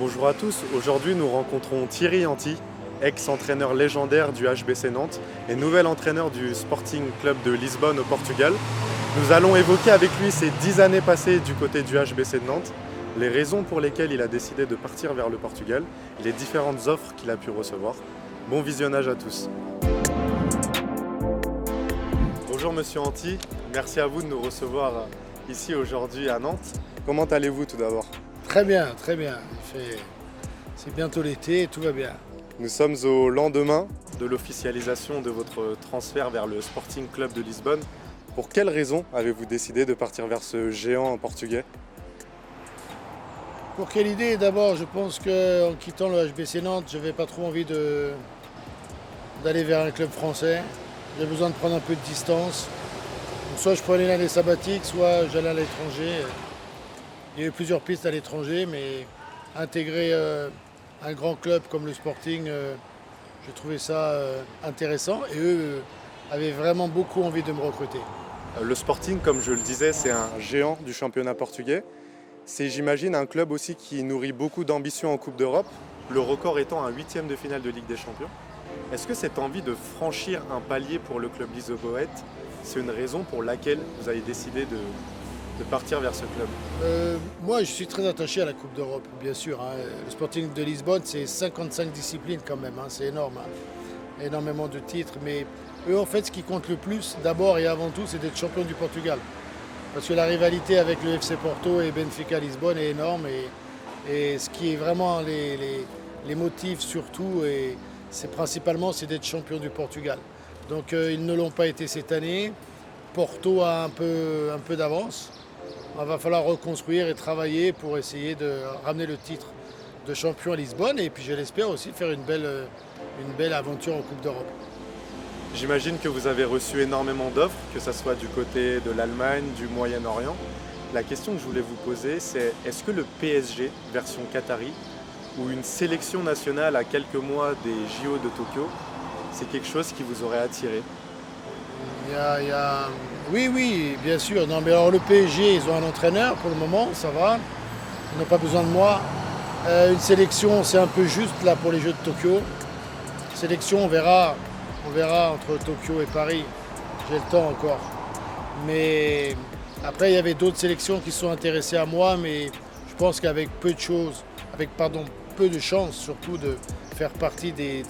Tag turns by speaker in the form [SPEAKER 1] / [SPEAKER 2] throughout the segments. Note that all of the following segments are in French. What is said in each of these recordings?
[SPEAKER 1] Bonjour à tous, aujourd'hui nous rencontrons Thierry Anti, ex-entraîneur légendaire du HBC Nantes et nouvel entraîneur du Sporting Club de Lisbonne au Portugal. Nous allons évoquer avec lui ses 10 années passées du côté du HBC de Nantes, les raisons pour lesquelles il a décidé de partir vers le Portugal et les différentes offres qu'il a pu recevoir. Bon visionnage à tous. Bonjour Monsieur Anti, merci à vous de nous recevoir ici aujourd'hui à Nantes. Comment allez-vous tout d'abord ?
[SPEAKER 2] Très bien, très bien. C'est bientôt l'été et tout va bien.
[SPEAKER 1] Nous sommes au lendemain de l'officialisation de votre transfert vers le Sporting Club de Lisbonne. Pour quelles raisons avez-vous décidé de partir vers ce géant portugais ?
[SPEAKER 2] Pour quelle idée? D'abord, je pense qu'en quittant le HBC Nantes, je n'avais pas trop envie d'aller vers un club français. J'ai besoin de prendre un peu de distance. Donc, soit je prenais l'année sabbatique, soit j'allais à l'étranger. Il y a eu plusieurs pistes à l'étranger, mais intégrer un grand club comme le Sporting, j'ai trouvé ça intéressant. Et eux avaient vraiment beaucoup envie de me recruter.
[SPEAKER 1] Le Sporting, comme je le disais, c'est un géant du championnat portugais. C'est, j'imagine, un club aussi qui nourrit beaucoup d'ambition en Coupe d'Europe, le record étant un 8e de finale de Ligue des Champions. Est-ce que cette envie de franchir un palier pour le club lisboète, c'est une raison pour laquelle vous avez décidé de partir vers ce club?
[SPEAKER 2] Moi, je suis très attaché à la Coupe d'Europe, bien sûr. Le Sporting de Lisbonne, c'est 55 disciplines quand même, c'est énorme. Énormément de titres. Mais eux, en fait, ce qui compte le plus, d'abord et avant tout, c'est d'être champion du Portugal. Parce que la rivalité avec le FC Porto et Benfica Lisbonne est énorme. Et ce qui est vraiment les motifs surtout, et c'est principalement, c'est d'être champion du Portugal. Donc ils ne l'ont pas été cette année. Porto a un peu d'avance. Il va falloir reconstruire et travailler pour essayer de ramener le titre de champion à Lisbonne et puis je l'espère aussi faire une belle aventure en Coupe d'Europe.
[SPEAKER 1] J'imagine que vous avez reçu énormément d'offres, que ce soit du côté de l'Allemagne, du Moyen-Orient. La question que je voulais vous poser, c'est est-ce que le PSG, version Qatari, ou une sélection nationale à quelques mois des JO de Tokyo, c'est quelque chose qui vous aurait attiré ?
[SPEAKER 2] Oui, bien sûr. Non, mais alors le PSG, ils ont un entraîneur pour le moment, ça va. Ils n'ont pas besoin de moi. Une sélection, c'est un peu juste là pour les Jeux de Tokyo. Sélection, on verra entre Tokyo et Paris. J'ai le temps encore. Mais après, il y avait d'autres sélections qui sont intéressées à moi, mais je pense qu'avec peu de chances surtout de faire partie de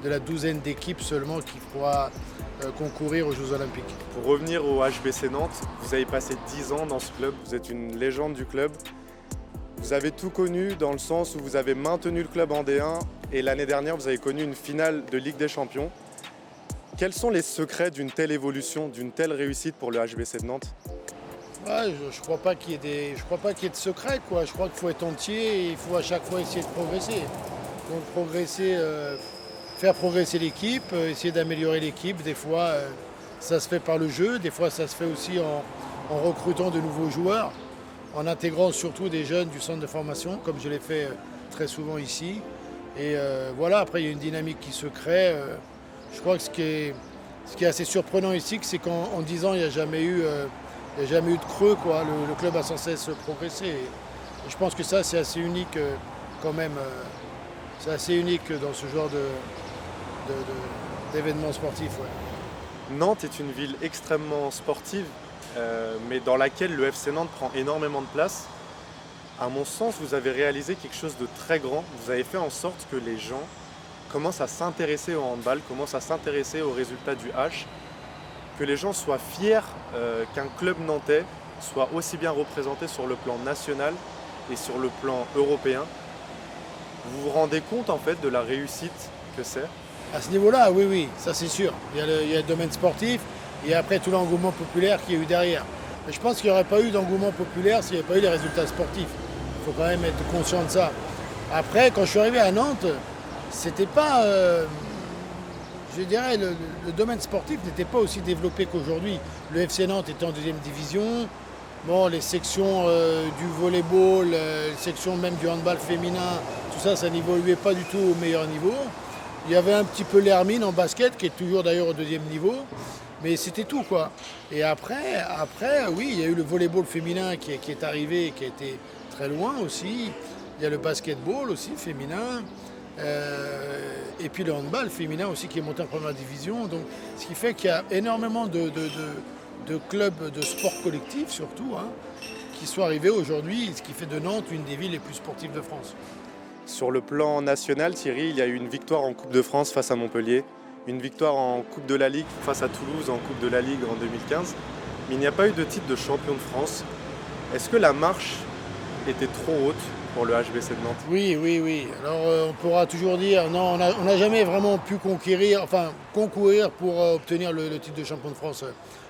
[SPEAKER 2] la douzaine d'équipes seulement qui pourra concourir aux Jeux Olympiques.
[SPEAKER 1] Pour revenir au HBC Nantes, vous avez passé 10 ans dans ce club, vous êtes une légende du club. Vous avez tout connu dans le sens où vous avez maintenu le club en D1 et l'année dernière vous avez connu une finale de Ligue des Champions. Quels sont les secrets d'une telle évolution, d'une telle réussite pour le HBC de Nantes ?
[SPEAKER 2] Ouais, je ne crois pas qu'il y ait de secret, quoi. Je crois qu'il faut être entier et il faut à chaque fois essayer de progresser. Donc faire progresser l'équipe, essayer d'améliorer l'équipe. Des fois, ça se fait par le jeu, des fois ça se fait aussi en recrutant de nouveaux joueurs, en intégrant surtout des jeunes du centre de formation, comme je l'ai fait très souvent ici. Et voilà, après il y a une dynamique qui se crée. Je crois que ce qui est assez surprenant ici, c'est qu'en 10 ans, il n'y a jamais eu de creux, quoi. Le club a sans cesse progressé. Et je pense que ça, c'est assez unique quand même. C'est assez unique dans ce genre d'événements sportifs. Ouais.
[SPEAKER 1] Nantes est une ville extrêmement sportive, mais dans laquelle le FC Nantes prend énormément de place. À mon sens, vous avez réalisé quelque chose de très grand. Vous avez fait en sorte que les gens commencent à s'intéresser au handball, commencent à s'intéresser aux résultats du H, que les gens soient fiers qu'un club nantais soit aussi bien représenté sur le plan national et sur le plan européen. Vous vous rendez compte en fait de la réussite que c'est ?
[SPEAKER 2] À ce niveau-là, oui, ça c'est sûr. Il y a le domaine sportif et après tout l'engouement populaire qu'il y a eu derrière. Mais je pense qu'il n'y aurait pas eu d'engouement populaire s'il n'y avait pas eu les résultats sportifs. Il faut quand même être conscient de ça. Après, quand je suis arrivé à Nantes, c'était pas, je dirais, le domaine sportif n'était pas aussi développé qu'aujourd'hui. Le FC Nantes était en 2e division. Bon, les sections du volleyball, les sections même du handball féminin, tout ça, ça n'évoluait pas du tout au meilleur niveau. Il y avait un petit peu l'Hermine en basket, qui est toujours d'ailleurs au 2e niveau. Mais c'était tout, quoi. Et après, oui, il y a eu le volleyball féminin qui est arrivé, qui a été très loin aussi. Il y a le basketball aussi féminin. Et puis le handball féminin aussi qui est monté en première division. Donc, ce qui fait qu'il y a énormément de clubs de sport collectif surtout, hein, qui sont arrivés aujourd'hui, ce qui fait de Nantes une des villes les plus sportives de France.
[SPEAKER 1] Sur le plan national, Thierry, il y a eu une victoire en Coupe de France face à Montpellier, une victoire en Coupe de la Ligue face à Toulouse en Coupe de la Ligue en 2015, mais il n'y a pas eu de titre de champion de France. Est-ce que la marche était trop haute pour le HBC de Nantes?
[SPEAKER 2] Oui, oui, oui. Alors on pourra toujours dire, non, on n'a jamais vraiment pu concourir pour obtenir le titre de champion de France.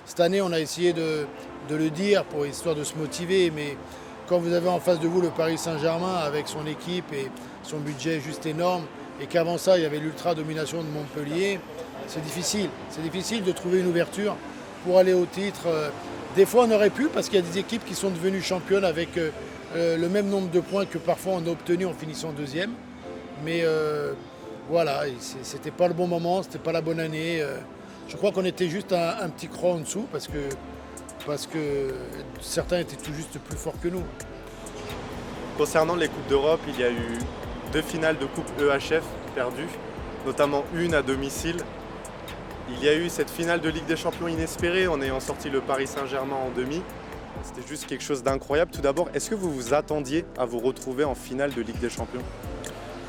[SPEAKER 2] Cette année, on a essayé de le dire pour histoire de se motiver, mais quand vous avez en face de vous le Paris Saint-Germain avec son équipe et son budget juste énorme, et qu'avant ça, il y avait l'ultra-domination de Montpellier, c'est difficile. C'est difficile de trouver une ouverture pour aller au titre. Des fois, on aurait pu, parce qu'il y a des équipes qui sont devenues championnes avec le même nombre de points que parfois on a obtenu en finissant deuxième. Mais voilà, c'était pas le bon moment, c'était pas la bonne année. Je crois qu'on était juste un petit cran en dessous parce que certains étaient tout juste plus forts que nous.
[SPEAKER 1] Concernant les Coupes d'Europe, il y a eu 2 finales de Coupe EHF perdues, notamment une à domicile. Il y a eu cette finale de Ligue des Champions inespérée en ayant sorti le Paris Saint-Germain en demi. C'était juste quelque chose d'incroyable. Tout d'abord, est-ce que vous vous attendiez à vous retrouver en finale de Ligue des Champions?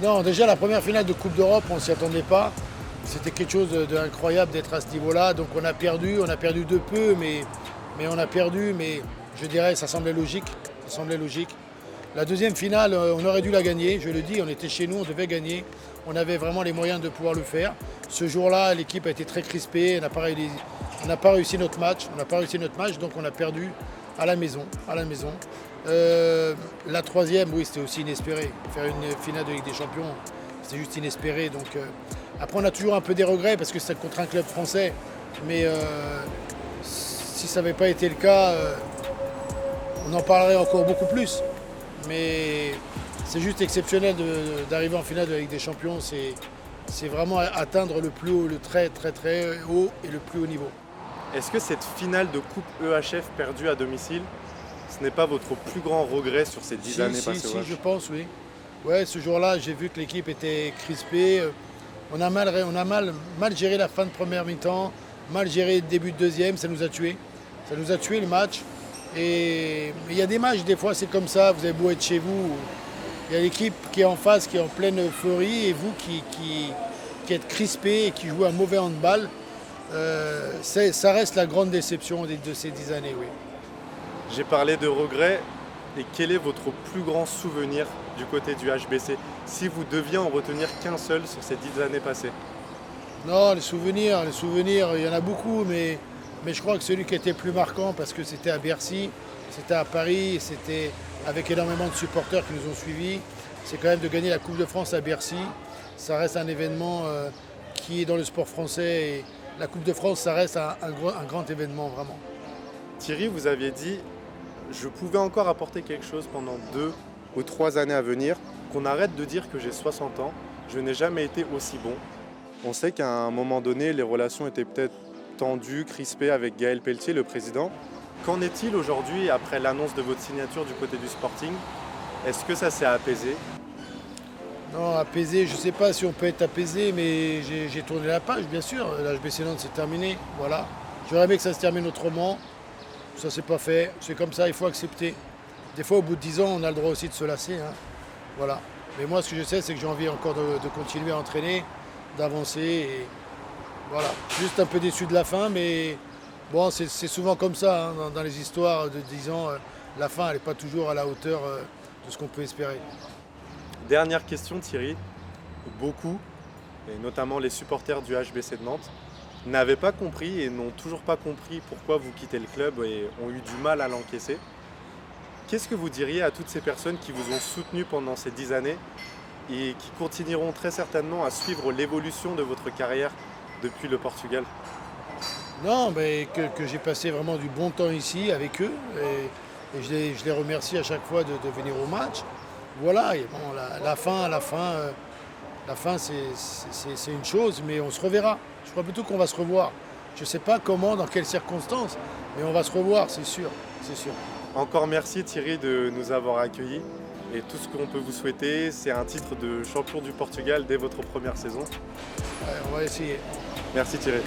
[SPEAKER 2] Non, déjà la première finale de Coupe d'Europe, on ne s'y attendait pas. C'était quelque chose d'incroyable d'être à ce niveau-là. Donc on a perdu de peu, mais on a perdu, mais je dirais ça semblait logique. Ça semblait logique. La deuxième finale, on aurait dû la gagner, je le dis, on était chez nous, on devait gagner. On avait vraiment les moyens de pouvoir le faire. Ce jour-là, l'équipe a été très crispée, on n'a pas réussi notre match, donc on a perdu à la maison. La troisième, oui, c'était aussi inespéré. Faire une finale de Ligue des Champions, c'était juste inespéré. Donc, après, on a toujours un peu des regrets parce que c'est contre un club français. Mais si ça n'avait pas été le cas, on en parlerait encore beaucoup plus. Mais c'est juste exceptionnel d'arriver en finale de la Ligue des Champions. C'est vraiment atteindre le plus haut, le très très très haut et le plus haut niveau.
[SPEAKER 1] Est-ce que cette finale de Coupe EHF perdue à domicile, ce n'est pas votre plus grand regret sur ces 10 années passées au
[SPEAKER 2] Si,
[SPEAKER 1] H?
[SPEAKER 2] je pense, oui. Ouais, ce jour-là, j'ai vu que l'équipe était crispée. On a mal géré la fin de première mi-temps, mal géré le début de deuxième, ça nous a tués. Ça nous a tué le match. Et il y a des matchs, des fois c'est comme ça, vous avez beau être chez vous, il y a l'équipe qui est en face, qui est en pleine euphorie, et vous qui êtes crispé et qui jouez un mauvais handball. Ça reste la grande déception de ces 10 années, oui.
[SPEAKER 1] J'ai parlé de regrets, et quel est votre plus grand souvenir du côté du HBC, si vous deviez en retenir qu'un seul sur ces 10 années passées?
[SPEAKER 2] Non, les souvenirs, il y en a beaucoup, mais je crois que celui qui était le plus marquant, parce que c'était à Bercy, c'était à Paris, c'était avec énormément de supporters qui nous ont suivis, c'est quand même de gagner la Coupe de France à Bercy. Ça reste un événement qui est dans le sport français, et la Coupe de France, ça reste un grand événement, vraiment.
[SPEAKER 1] Thierry, vous aviez dit « Je pouvais encore apporter quelque chose pendant 2 ou 3 années à venir, qu'on arrête de dire que j'ai 60 ans, je n'ai jamais été aussi bon ». On sait qu'à un moment donné, les relations étaient peut-être tendues, crispées avec Gaël Pelletier, le président. Qu'en est-il aujourd'hui après l'annonce de votre signature du côté du Sporting? Est-ce que ça s'est apaisé?
[SPEAKER 2] Non, apaisé, je ne sais pas si on peut être apaisé, mais j'ai tourné la page, bien sûr. L'HBC Nantes, c'est terminé, voilà. J'aurais aimé que ça se termine autrement. Ça s'est pas fait, c'est comme ça, il faut accepter. Des fois, au bout de 10 ans, on a le droit aussi de se lasser, hein. Voilà. Mais moi, ce que je sais, c'est que j'ai envie encore de continuer à entraîner, d'avancer. Et voilà. Juste un peu déçu de la fin, mais bon, c'est souvent comme ça, hein, dans les histoires de 10 ans. La fin, elle n'est pas toujours à la hauteur de ce qu'on peut espérer.
[SPEAKER 1] Dernière question, Thierry. Beaucoup, et notamment les supporters du HBC de Nantes, n'avaient pas compris et n'ont toujours pas compris pourquoi vous quittez le club et ont eu du mal à l'encaisser. Qu'est-ce que vous diriez à toutes ces personnes qui vous ont soutenu pendant ces 10 années et qui continueront très certainement à suivre l'évolution de votre carrière depuis le Portugal?
[SPEAKER 2] Non, mais que j'ai passé vraiment du bon temps ici avec eux et je les remercie à chaque fois de venir au match. Voilà, et bon, la fin c'est une chose, mais on se reverra. Je crois plutôt qu'on va se revoir. Je ne sais pas comment, dans quelles circonstances, mais on va se revoir, c'est sûr, c'est sûr.
[SPEAKER 1] Encore merci Thierry de nous avoir accueillis. Et tout ce qu'on peut vous souhaiter, c'est un titre de champion du Portugal dès votre première saison.
[SPEAKER 2] Ouais, on va essayer.
[SPEAKER 1] Merci Thierry.